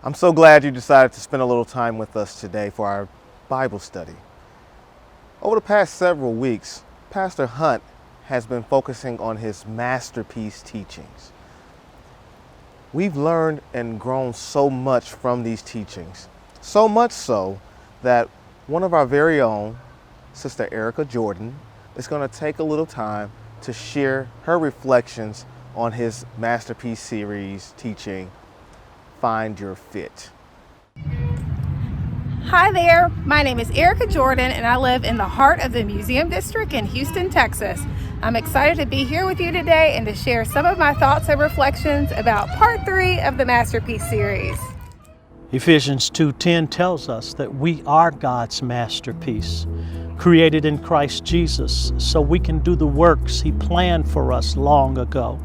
I'm so glad you decided to spend a little time with us today for our Bible study. Over the past several weeks, Pastor Hunt has been focusing on his masterpiece teachings. We've learned and grown so much from these teachings, so much so that one of our very own, Sister Erica Jordan, is going to take a little time to share her reflections on his masterpiece series teaching, Find Your Fit. Hi there, my name is Erica Jordan and I live in the heart of the Museum District in Houston, Texas. I'm excited to be here with you today and to share some of my thoughts and reflections about part 3 of the Masterpiece series. Ephesians 2:10 tells us that we are God's masterpiece, created in Christ Jesus so we can do the works He planned for us long ago.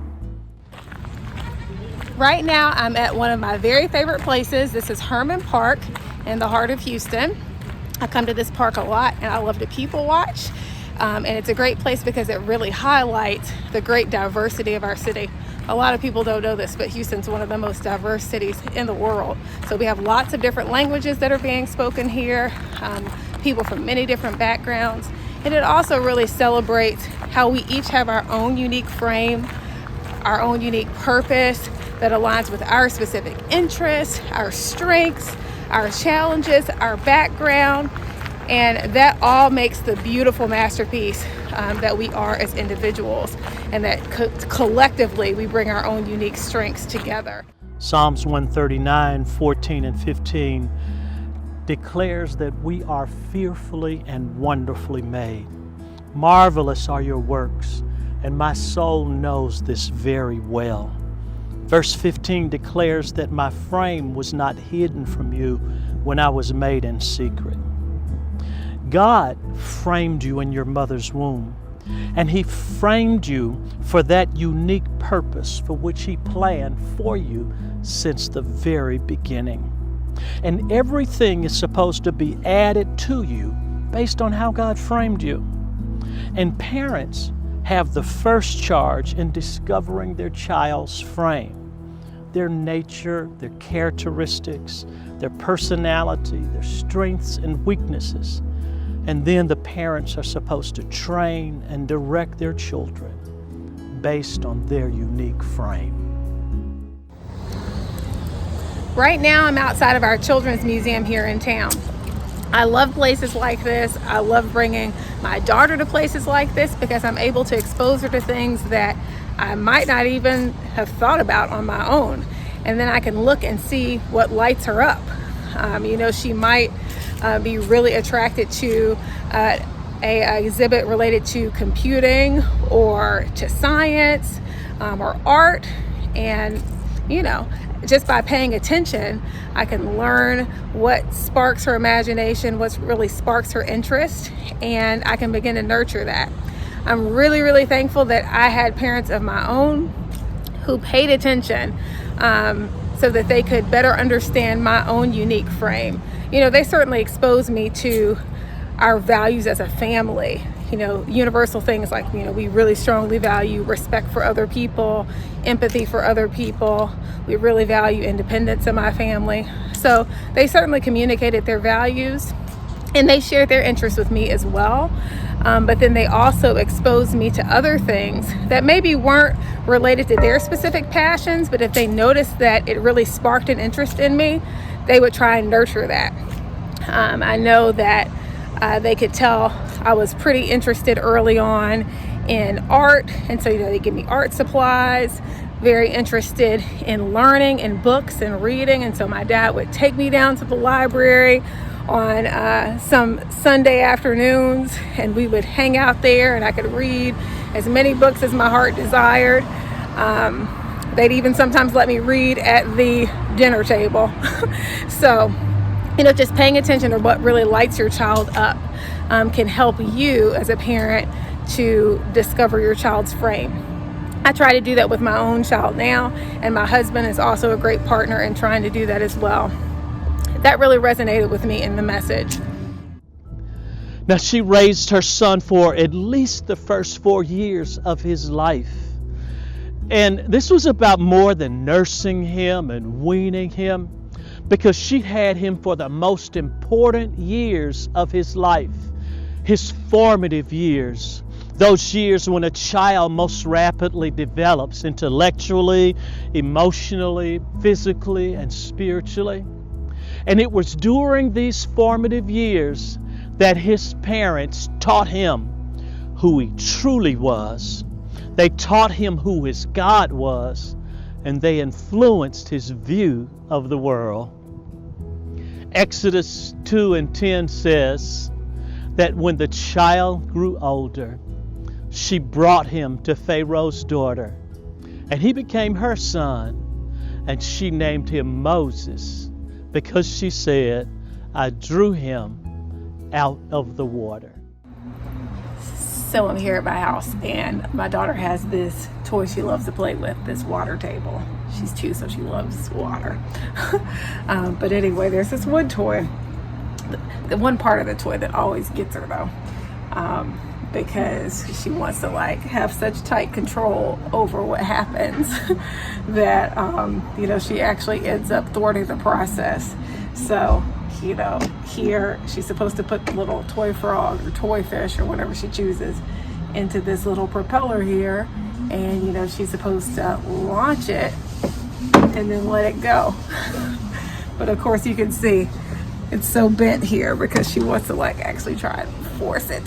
Right now I'm at one of my very favorite places. This is Hermann Park in the heart of Houston. I come to this park a lot and I love to people watch. And it's a great place because it really highlights the great diversity of our city. A lot of people don't know this, but Houston's one of the most diverse cities in the world. So we have lots of different languages that are being spoken here, people from many different backgrounds. And it also really celebrates how we each have our own unique frame, our own unique purpose that aligns with our specific interests, our strengths, our challenges, our background, and that all makes the beautiful masterpiece that we are as individuals, and that collectively we bring our own unique strengths together. Psalms 139, 14 and 15 declares that we are fearfully and wonderfully made. Marvelous are your works, and my soul knows this very well. Verse 15 declares that my frame was not hidden from you when I was made in secret. God framed you in your mother's womb, and He framed you for that unique purpose for which He planned for you since the very beginning. And everything is supposed to be added to you based on how God framed you. And parents have the first charge in discovering their child's frame, their nature, their characteristics, their personality, their strengths and weaknesses. And then the parents are supposed to train and direct their children based on their unique frame. Right now I'm outside of our children's museum here in town. I love places like this. I love bringing my daughter to places like this because I'm able to expose her to things that I might not even have thought about on my own. And then I can look and see what lights her up. She might be really attracted to a exhibit related to computing or to science or art. And, just by paying attention, I can learn what sparks her imagination, what really sparks her interest, and I can begin to nurture that. I'm really, really thankful that I had parents of my own who paid attention so that they could better understand my own unique frame. They certainly exposed me to our values as a family. Universal things like, we really strongly value respect for other people, empathy for other people. We really value independence in my family. So they certainly communicated their values and they shared their interests with me as well. But then they also exposed me to other things that maybe weren't related to their specific passions, but if they noticed that it really sparked an interest in me, they would try and nurture that. I know that they could tell I was pretty interested early on in art, and so they give me art supplies, very interested in learning and books and reading, and so my dad would take me down to the library on some Sunday afternoons, and we would hang out there and I could read as many books as my heart desired. They'd even sometimes let me read at the dinner table. So just paying attention to what really lights your child up can help you as a parent to discover your child's frame. I try to do that with my own child now, and my husband is also a great partner in trying to do that as well. That really resonated with me in the message. Now, she raised her son for at least the first 4 years of his life. And this was about more than nursing him and weaning him. because she had him for the most important years of his life, his formative years, those years when a child most rapidly develops intellectually, emotionally, physically, and spiritually. And it was during these formative years that his parents taught him who he truly was. They taught him who his God was, and they influenced his view of the world. Exodus 2:10 says that when the child grew older, she brought him to Pharaoh's daughter, and he became her son, and she named him Moses, because she said, I drew him out of the water. So I'm here at my house, and my daughter has this toy she loves to play with, this water table. She's 2, so she loves water. But anyway, there's this wood toy. The one part of the toy that always gets her, though, because she wants to have such tight control over what happens that she actually ends up thwarting the process. So here she's supposed to put the little toy frog or toy fish or whatever she chooses into this little propeller here, and she's supposed to launch it and then let it go. But of course you can see it's so bent here because she wants to actually try and force it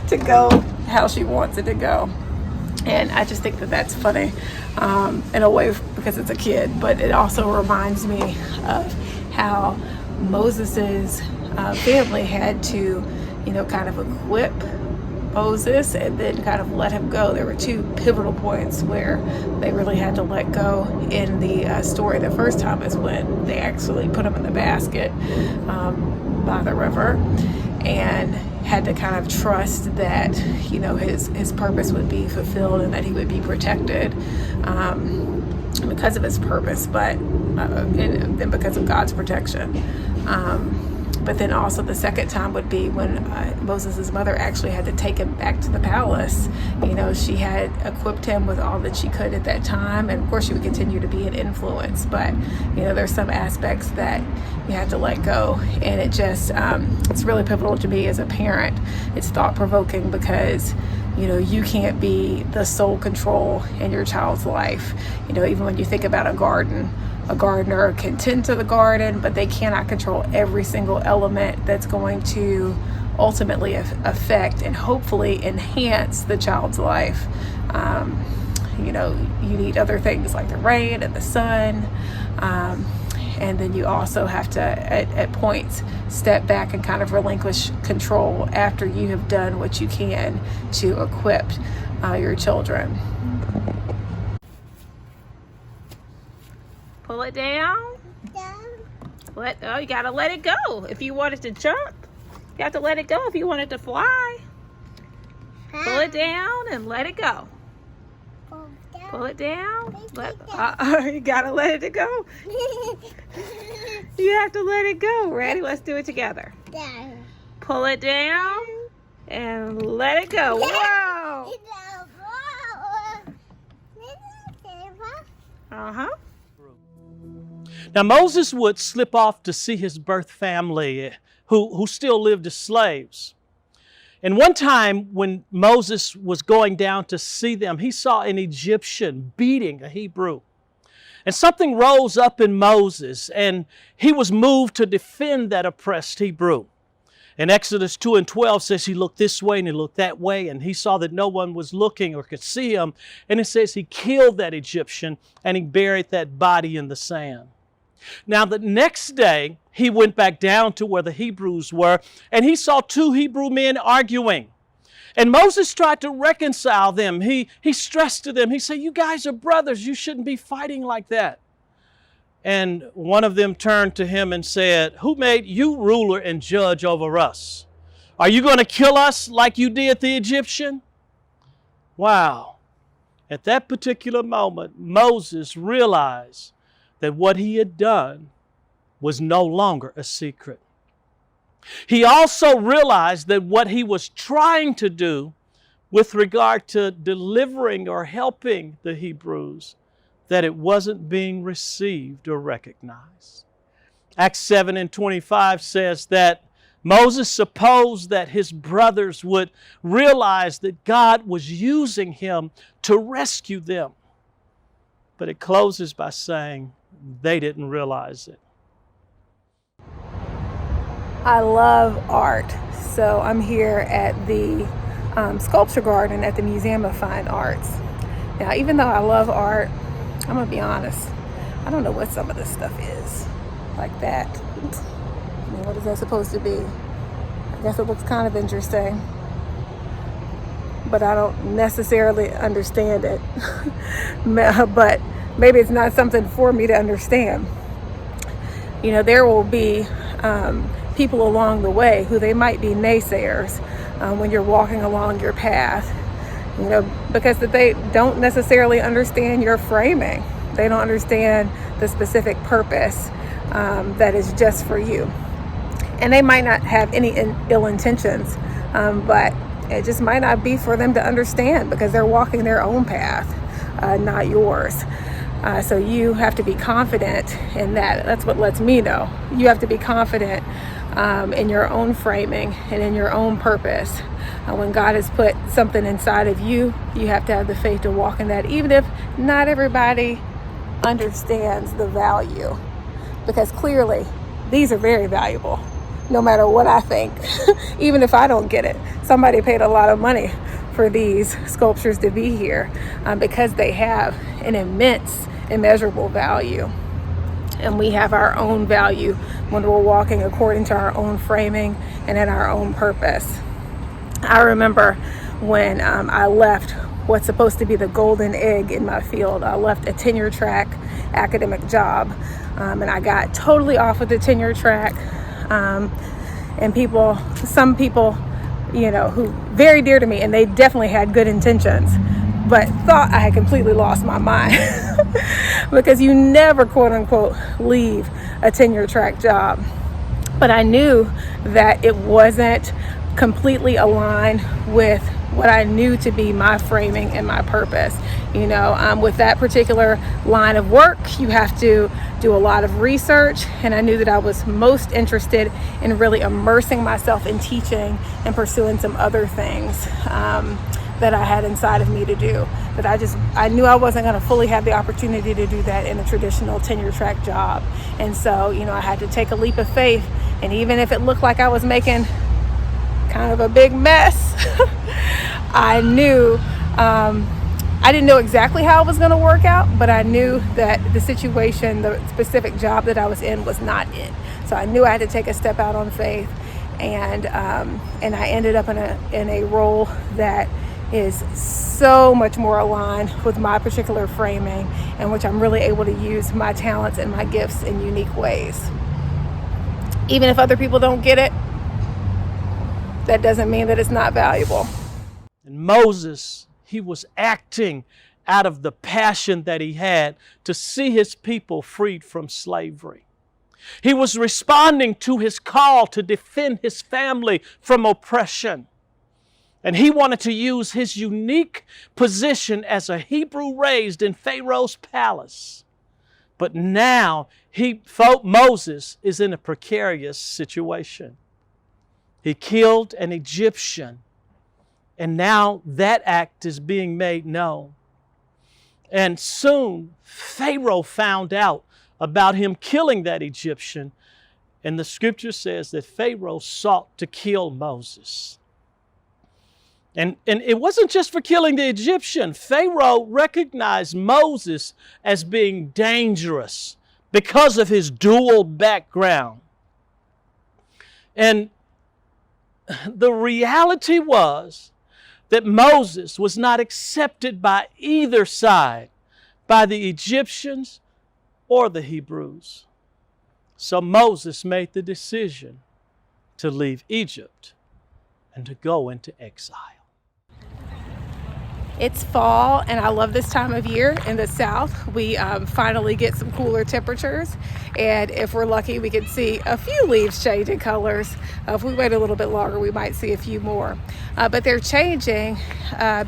to go how she wants it to go. And I just think that that's funny in a way because it's a kid, but it also reminds me of how Moses's family had to, kind of equip Moses and then kind of let him go. There were 2 pivotal points where they really had to let go in the story. The first time is when they actually put him in the basket by the river and had to kind of trust that, his purpose would be fulfilled and that he would be protected because of his purpose, and because of God's protection. But then also the second time would be when Moses' mother actually had to take him back to the palace. She had equipped him with all that she could at that time, and of course she would continue to be an influence, but there's some aspects that you have to let go, and it just it's really pivotal to me as a parent. It's thought-provoking because you can't be the sole control in your child's life. Even when you think about a gardener can tend to the garden, but they cannot control every single element that's going to ultimately affect and hopefully enhance the child's life. You need other things like the rain and the sun, and then you also have to at points step back and kind of relinquish control after you have done what you can to equip your children. Pull it down. You gotta let it go. If you want it to jump, you have to let it go. If you want it to fly, pull it down and let it go. Pull it down. You gotta let it go. You have to let it go. Ready? Let's do it together. Pull it down and let it go. Whoa! Uh-huh. Now Moses would slip off to see his birth family who still lived as slaves. And one time when Moses was going down to see them, he saw an Egyptian beating a Hebrew. And something rose up in Moses, and he was moved to defend that oppressed Hebrew. And Exodus 2:12 says he looked this way and he looked that way, and he saw that no one was looking or could see him. And it says he killed that Egyptian and he buried that body in the sand. Now the next day, he went back down to where the Hebrews were, and he saw 2 Hebrew men arguing. And Moses tried to reconcile them. He stressed to them, he said, you guys are brothers, you shouldn't be fighting like that. And one of them turned to him and said, who made you ruler and judge over us? Are you going to kill us like you did the Egyptian? Wow. At that particular moment, Moses realized that what he had done was no longer a secret. He also realized that what he was trying to do with regard to delivering or helping the Hebrews, that it wasn't being received or recognized. Acts 7:25 says that Moses supposed that his brothers would realize that God was using him to rescue them. But it closes by saying they didn't realize it. I love art, so I'm here at the sculpture garden at the Museum of Fine Arts. Now, even though I love art, I'm gonna be honest, I don't know what some of this stuff is. Like that. I mean, what is that supposed to be? I guess it looks kind of interesting, but I don't necessarily understand it. But maybe it's not something for me to understand. You know, there will be people along the way who they might be naysayers when you're walking along your path, you know, because they don't necessarily understand your framing. They don't understand the specific purpose that is just for you. And they might not have any ill intentions, but it just might not be for them to understand because they're walking their own path, not yours. So you have to be confident in that. That's what lets me know. You have to be confident in your own framing and in your own purpose. When God has put something inside of you, you have to have the faith to walk in that, even if not everybody understands the value. Because clearly, these are very valuable, no matter what I think. Even if I don't get it, somebody paid a lot of money for these sculptures to be here because they have an immense, immeasurable value. And we have our own value when we're walking according to our own framing and in our own purpose. I remember when I left what's supposed to be the golden egg in my field. I left a tenure track academic job, and I got totally off of the tenure track. And some people, you know, who very dear to me, and they definitely had good intentions, but thought I had completely lost my mind because you never, quote unquote, leave a tenure track job. But I knew that it wasn't completely aligned with what I knew to be my framing and my purpose. You know, with that particular line of work, you have to do a lot of research, and I knew that I was most interested in really immersing myself in teaching and pursuing some other things that I had inside of me to do. But I knew I wasn't going to fully have the opportunity to do that in a traditional tenure track job. And so, you know, I had to take a leap of faith, and even if it looked like I was making kind of a big mess, I knew I didn't know exactly how it was going to work out, but I knew that the situation, the specific job that I was in, was not it. So I knew I had to take a step out on faith, and I ended up in a role that is so much more aligned with my particular framing, in which I'm really able to use my talents and my gifts in unique ways. Even if other people don't get it, that doesn't mean that it's not valuable. And Moses, he was acting out of the passion that he had to see his people freed from slavery. He was responding to his call to defend his family from oppression. And he wanted to use his unique position as a Hebrew raised in Pharaoh's palace. But now Moses is in a precarious situation. He killed an Egyptian, and now that act is being made known. And soon Pharaoh found out about him killing that Egyptian, and the scripture says that Pharaoh sought to kill Moses. And it wasn't just for killing the Egyptian. Pharaoh recognized Moses as being dangerous because of his dual background. And the reality was that Moses was not accepted by either side, by the Egyptians or the Hebrews. So Moses made the decision to leave Egypt and to go into exile. It's fall, and I love this time of year in the South. We finally get some cooler temperatures, and if we're lucky, we can see a few leaves changing colors. If we wait a little bit longer, we might see a few more. But they're changing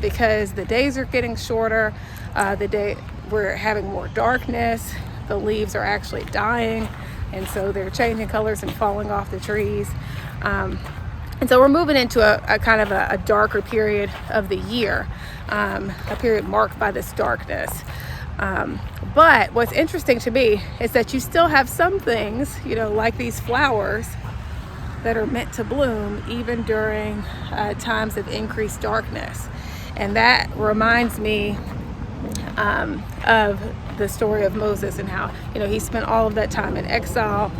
because the days are getting shorter. We're having more darkness. The leaves are actually dying. and so they're changing colors and falling off the trees. And so we're moving into a kind of a darker period of the year, a period marked by this darkness. But what's interesting to me is that you still have some things, like these flowers that are meant to bloom even during times of increased darkness. And that reminds me of the story of Moses and how, he spent all of that time in exile.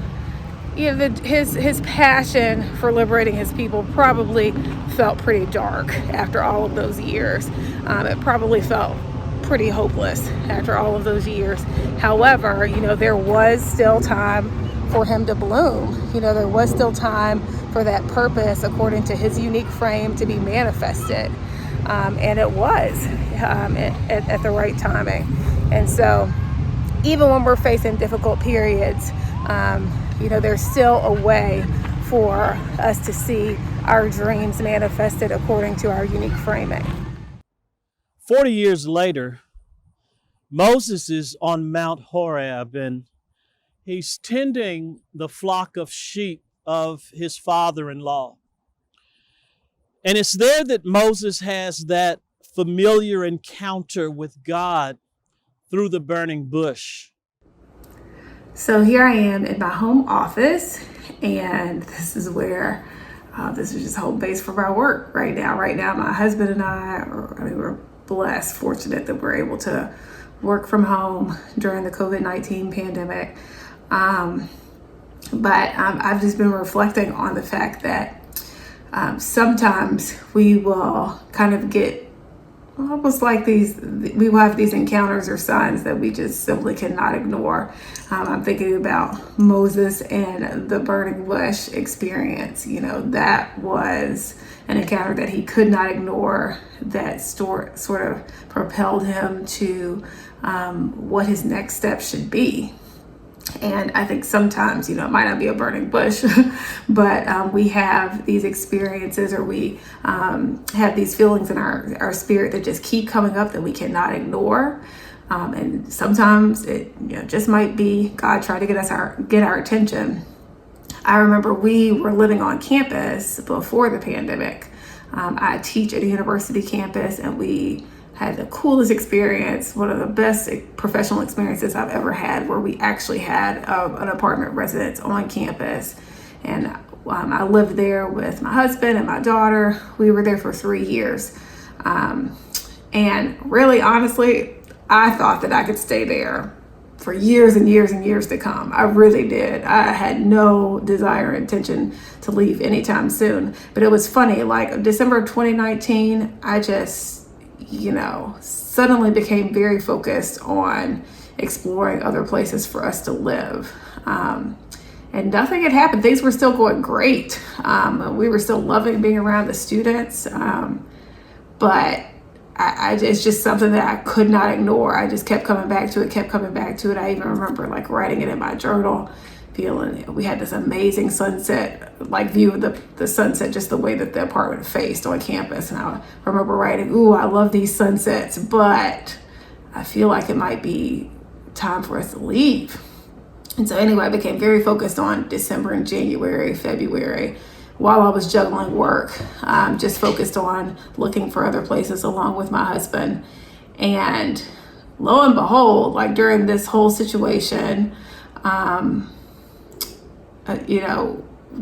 His passion for liberating his people probably felt pretty dark after all of those years. It probably felt pretty hopeless after all of those years. However, there was still time for him to bloom. There was still time for that purpose according to his unique frame to be manifested. And it was at the right timing. And so even when we're facing difficult periods, there's still a way for us to see our dreams manifested according to our unique framing. 40 years later, Moses is on Mount Horeb and he's tending the flock of sheep of his father-in-law. And it's there that Moses has that familiar encounter with God through the burning bush. So here I am in my home office, and this is where this is just home base for my work right now. Right now, my husband and we're blessed, fortunate that we're able to work from home during the COVID-19 pandemic. But I've just been reflecting on the fact that sometimes we will kind of get almost like we will have these encounters or signs that we just simply cannot ignore. I'm thinking about Moses and the burning bush experience. That was an encounter that he could not ignore, that sort of propelled him to what his next step should be. And I think sometimes, it might not be a burning bush, but we have these experiences, or we have these feelings in our spirit that just keep coming up that we cannot ignore. And sometimes it just might be God trying to get our attention. I remember we were living on campus before the pandemic. I teach at a university campus, and we had the coolest experience, one of the best professional experiences I've ever had, where we actually had an apartment residence on campus. And I lived there with my husband and my daughter. We were there for 3 years. And really, honestly, I thought that I could stay there for years and years and years to come. I really did. I had no desire or intention to leave anytime soon. But it was funny, like December of 2019, I just suddenly became very focused on exploring other places for us to live. And nothing had happened. Things were still going great. We were still loving being around the students. But it's just something that I could not ignore. I just kept coming back to it. I even remember writing it in my journal, feeling we had this amazing sunset, view of the sunset, just the way that the apartment faced on campus. And I remember writing, "Ooh, I love these sunsets, but I feel like it might be time for us to leave." And so anyway, I became very focused on December and January, February, while I was juggling work, just focused on looking for other places along with my husband. And lo and behold, during this whole situation,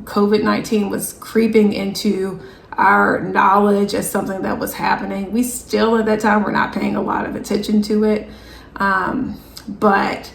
COVID-19 was creeping into our knowledge as something that was happening. We still at that time were not paying a lot of attention to it. But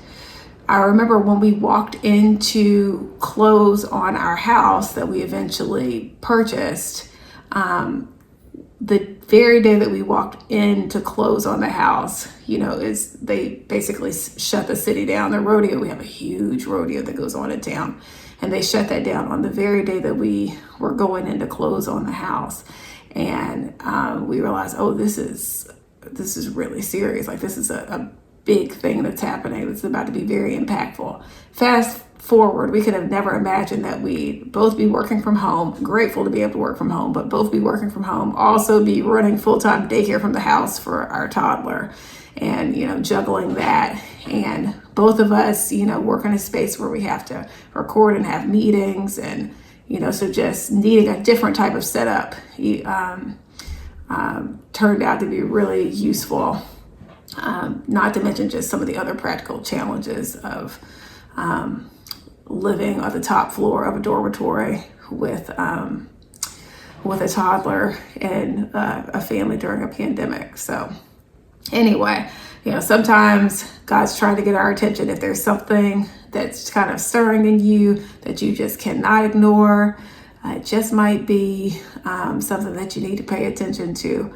I remember when we walked in to close on our house that we eventually purchased, the very day that we walked in to close on the house, they basically shut the city down. The rodeo, we have a huge rodeo that goes on in town, and they shut that down on the very day that we were going in to close on the house. And we realized, oh, this is really serious. This is a big thing that's happening. It's about to be very impactful. Fast forward, we could have never imagined that we'd both be working from home, grateful to be able to work from home, but both be working from home, also be running full-time daycare from the house for our toddler, and, juggling that. And both of us, work in a space where we have to record and have meetings, and, so just needing a different type of setup turned out to be really useful. Not to mention just some of the other practical challenges of living on the top floor of a dormitory with a toddler and a family during a pandemic. So anyway, sometimes God's trying to get our attention. If there's something that's kind of stirring in you that you just cannot ignore, it just might be something that you need to pay attention to.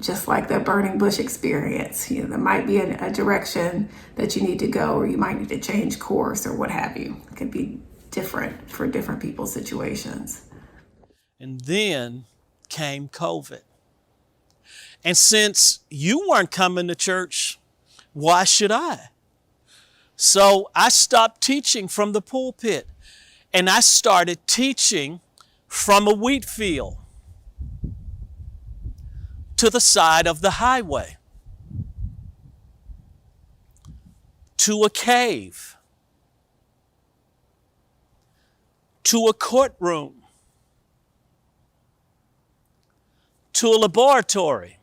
Just like the burning bush experience, there might be a direction that you need to go, or you might need to change course, or what have you. It could be different for different people's situations. And then came COVID. And since you weren't coming to church, why should I? So I stopped teaching from the pulpit, and I started teaching from a wheat field to the side of the highway, to a cave, to a courtroom, to a laboratory,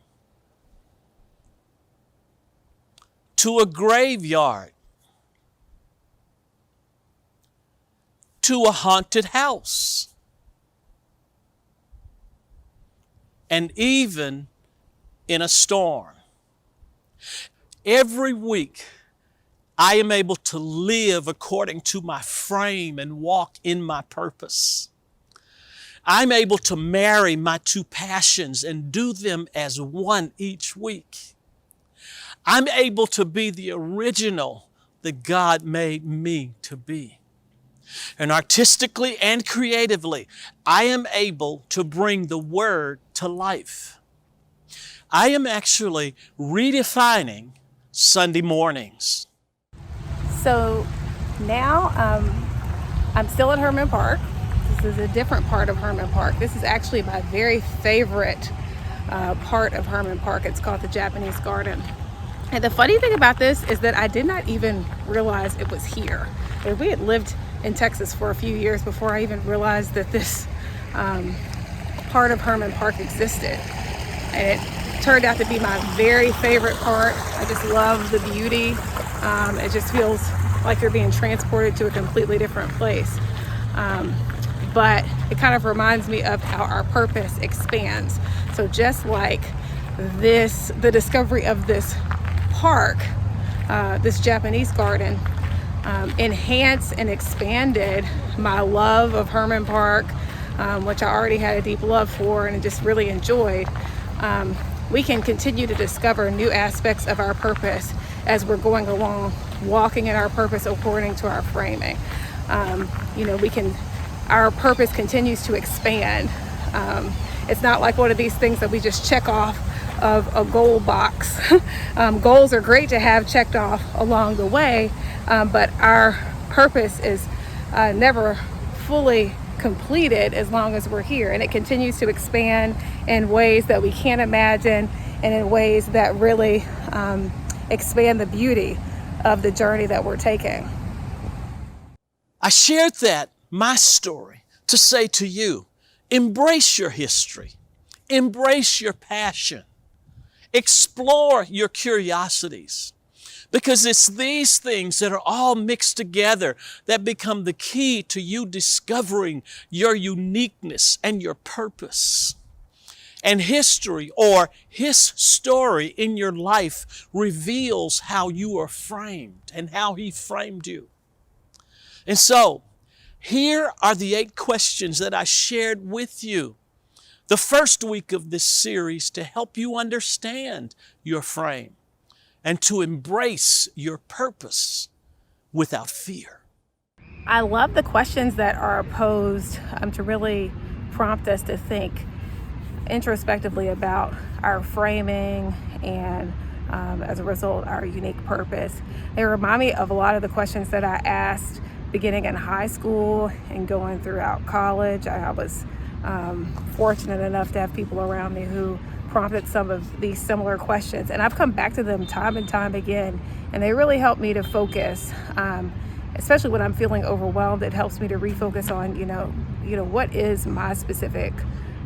to a graveyard, to a haunted house, and even in a storm. Every week, I am able to live according to my frame and walk in my purpose. I'm able to marry my two passions and do them as one each week. I'm able to be the original that God made me to be. And artistically and creatively, I am able to bring the Word to life. I am actually redefining Sunday mornings. So now I'm still at Hermann Park. This is a different part of Hermann Park. This is actually my very favorite part of Hermann Park. It's called the Japanese Garden. And the funny thing about this is that I did not even realize it was here. We had lived in Texas for a few years before I even realized that this part of Hermann Park existed. And it turned out to be my very favorite part. I just love the beauty. It just feels like you're being transported to a completely different place. But it kind of reminds me of how our purpose expands. So just like the discovery of this park, this Japanese garden, enhanced and expanded my love of Hermann Park, which I already had a deep love for and just really enjoyed. We can continue to discover new aspects of our purpose as we're going along, walking in our purpose according to our framing. Our purpose continues to expand. It's not like one of these things that we just check off of a goal box. Goals are great to have checked off along the way, but our purpose is never fully completed as long as we're here, and it continues to expand in ways that we can't imagine, and in ways that really expand the beauty of the journey that we're taking. I shared that, my story, to say to you, embrace your history, embrace your passion, explore your curiosities, because it's these things that are all mixed together that become the key to you discovering your uniqueness and your purpose. And history, or His story in your life, reveals how you are framed and how He framed you. And so, here are the 8 questions that I shared with you the first week of this series to help you understand your frame and to embrace your purpose without fear. I love the questions that are posed to really prompt us to think introspectively about our framing and as a result our unique purpose. They remind me of a lot of the questions that I asked beginning in high school and going throughout college. I was fortunate enough to have people around me who prompted some of these similar questions, and I've come back to them time and time again, and they really help me to focus, especially when I'm feeling overwhelmed. It helps me to refocus on, what is my specific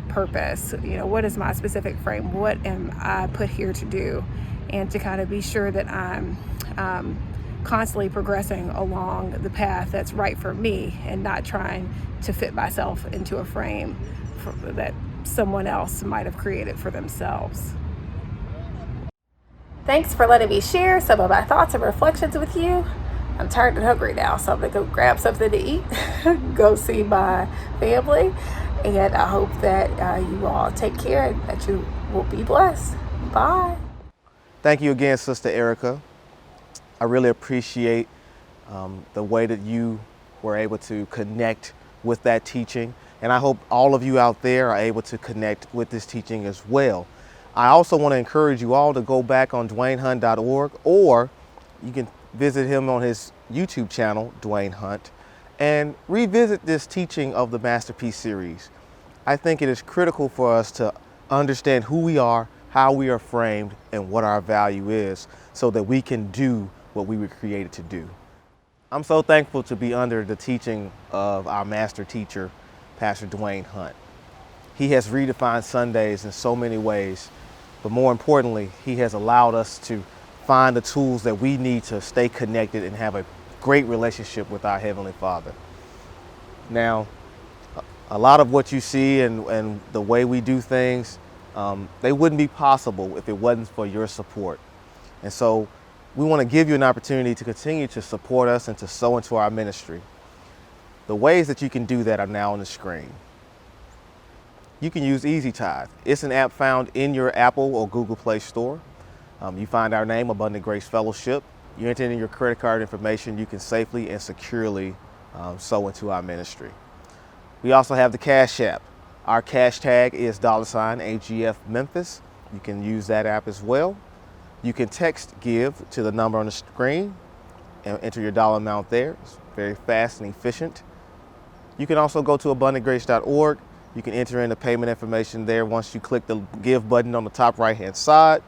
purpose? What is my specific frame? What am I put here to do? And to kind of be sure that I'm constantly progressing along the path that's right for me and not trying to fit myself into a frame that someone else might have created for themselves. Thanks for letting me share some of my thoughts and reflections with you. I'm tired and hungry now, so I'm gonna go grab something to eat, go see my family, and I hope that you all take care and that you will be blessed. Bye. Thank you again, Sister Erica. I really appreciate the way that you were able to connect with that teaching. And I hope all of you out there are able to connect with this teaching as well. I also want to encourage you all to go back on DwayneHunt.org, or you can visit him on his YouTube channel, Dwayne Hunt, and revisit this teaching of the Masterpiece series. I think it is critical for us to understand who we are, how we are framed, and what our value is, so that we can do what we were created to do. I'm so thankful to be under the teaching of our master teacher, Pastor Dwayne Hunt. He has redefined Sundays in so many ways, but more importantly, he has allowed us to find the tools that we need to stay connected and have a great relationship with our Heavenly Father. Now, a lot of what you see and the way we do things, they wouldn't be possible if it wasn't for your support. And so we want to give you an opportunity to continue to support us and to sow into our ministry. The ways that you can do that are now on the screen. You can use Easy Tithe. It's an app found in your Apple or Google Play Store. You find our name, Abundant Grace Fellowship. You enter in your credit card information, you can safely and securely sow into our ministry. We also have the Cash App. Our cash tag is $AGF Memphis. You can use that app as well. You can text give to the number on the screen and enter your dollar amount there. It's very fast and efficient. You can also go to abundantgrace.org. You can enter in the payment information there once you click the give button on the top right-hand side.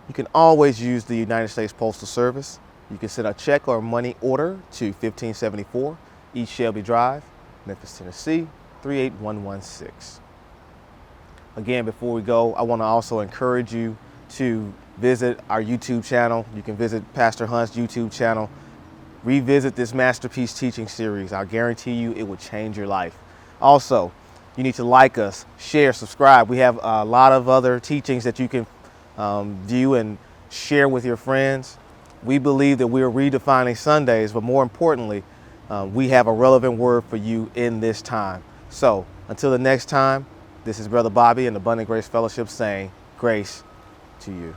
You can always use the United States Postal Service. You can send a check or money order to 1574 East Shelby Drive, Memphis, Tennessee, 38116. Again, before we go, I want to also encourage you to visit our YouTube channel. You can visit Pastor Hunt's YouTube channel. Revisit this Masterpiece teaching series. I guarantee you it will change your life. Also, you need to like us, share, subscribe. We have a lot of other teachings that you can view and share with your friends. We believe that we are redefining Sundays, but more importantly, we have a relevant word for you in this time. So until the next time, this is Brother Bobby and Abundant Grace Fellowship saying grace to you.